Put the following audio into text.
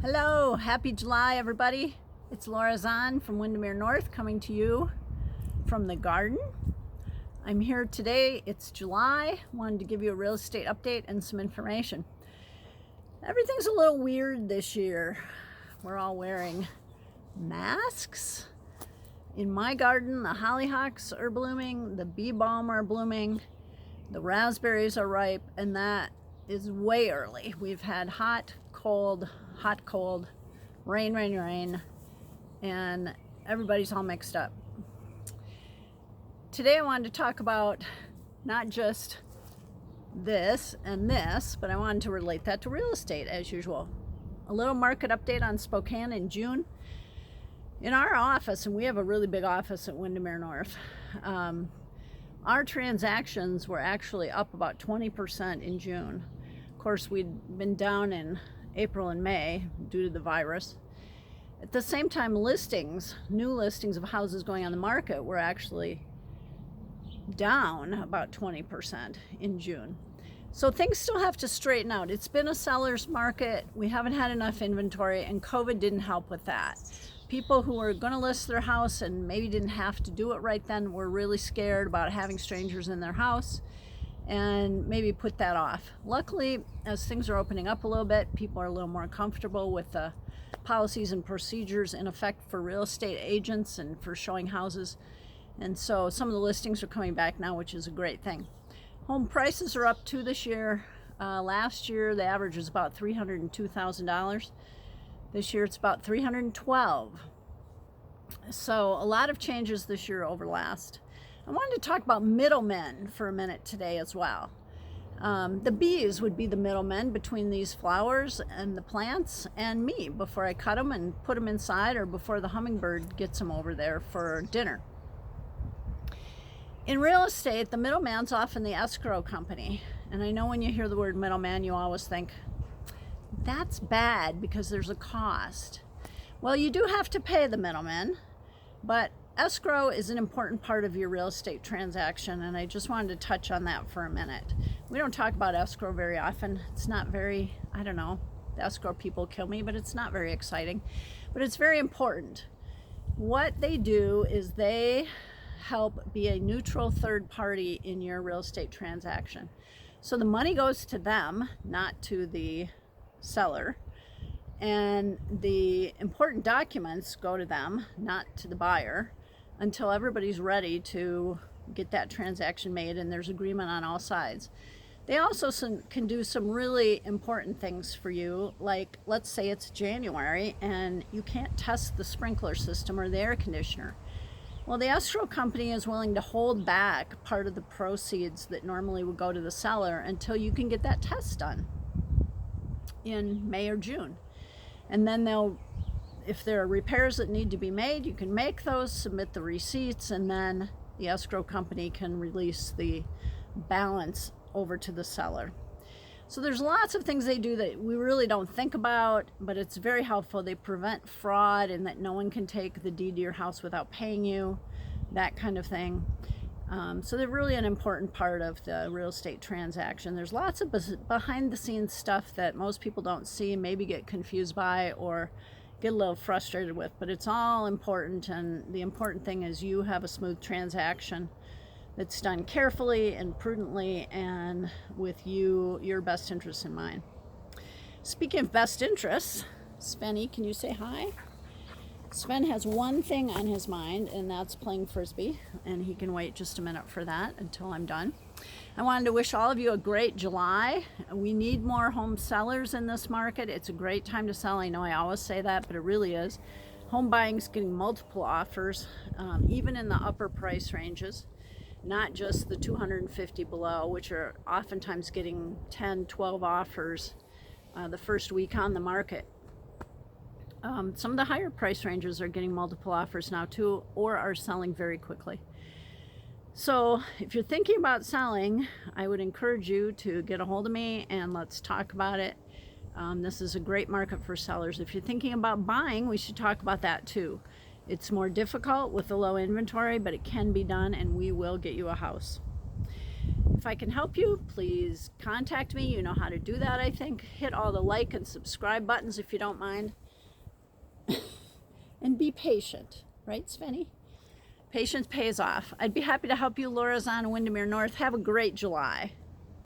Hello, happy July everybody. It's Laura Zahn from Windermere North coming to you from the garden. I'm here today, it's July. Wanted to give you a real estate update and some information. Everything's a little weird this year. We're all wearing masks. In my garden, the hollyhocks are blooming, the bee balm are blooming, the raspberries are ripe, and that is way early. We've had hot, cold, rain, and everybody's all mixed up. Today I wanted to talk about not just this and this, but I wanted to relate that to real estate as usual. A little market update on Spokane in June. In our office, and we have a really big office at Windermere North, our transactions were actually up about 20% in June. Of course, we'd been down in April and May due to the virus. At the same time, new listings of houses going on the market were actually down about 20% in June. So things still have to straighten out. It's been a seller's market. We haven't had enough inventory, and COVID didn't help with that. People who were going to list their house and maybe didn't have to do it right then were really scared about having strangers in their house and maybe put that off. Luckily, as things are opening up a little bit, people are a little more comfortable with the policies and procedures in effect for real estate agents and for showing houses. And so some of the listings are coming back now, which is a great thing. Home prices are up too this year. Last year, the average was about $302,000. This year, it's about $312,000. So a lot of changes this year over last. I wanted to talk about middlemen for a minute today as well. The bees would be the middlemen between these flowers and the plants and me before I cut them and put them inside, or before the hummingbird gets them over there for dinner. In real estate, the middleman's often the escrow company. And I know when you hear the word middleman, you always think, that's bad because there's a cost. Well, you do have to pay the middleman, but escrow is an important part of your real estate transaction, and I just wanted to touch on that for a minute. We don't talk about escrow very often. It's not very, the escrow people kill me, but it's not very exciting. But it's very important. What they do is they help be a neutral third party in your real estate transaction. So the money goes to them, not to the seller, and the important documents go to them, not to the buyer, until everybody's ready to get that transaction made and there's agreement on all sides. They also can do some really important things for you, like let's say it's January and you can't test the sprinkler system or the air conditioner. Well, the escrow company is willing to hold back part of the proceeds that normally would go to the seller until you can get that test done in May or June. And then if there are repairs that need to be made, you can make those, submit the receipts, and then the escrow company can release the balance over to the seller. So there's lots of things they do that we really don't think about, but it's very helpful. They prevent fraud and that no one can take the deed to your house without paying you, that kind of thing. So they're really an important part of the real estate transaction. There's lots of behind the scenes stuff that most people don't see, maybe get confused by or get a little frustrated with, but it's all important, and the important thing is you have a smooth transaction that's done carefully and prudently and with your best interests in mind. Speaking of best interests, Sven, can you say hi? Sven has one thing on his mind, and that's playing Frisbee, and he can wait just a minute for that until I'm done. I wanted to wish all of you a great July. We need more home sellers in this market. It's a great time to sell. I know I always say that, but it really is. Home buying is getting multiple offers, even in the upper price ranges, not just the 250 below, which are oftentimes getting 10, 12 offers the first week on the market. Some of the higher price ranges are getting multiple offers now too, or are selling very quickly. So if you're thinking about selling, I would encourage you to get a hold of me and let's talk about it. This is a great market for sellers. If you're thinking about buying, we should talk about that too. It's more difficult with the low inventory, but it can be done, and we will get you a house. If I can help you, please contact me. You know how to do that, I think. Hit all the like and subscribe buttons if you don't mind. And be patient, right, Svenny? Patience pays off. I'd be happy to help you, Laura Zahn, Windermere North. Have a great July.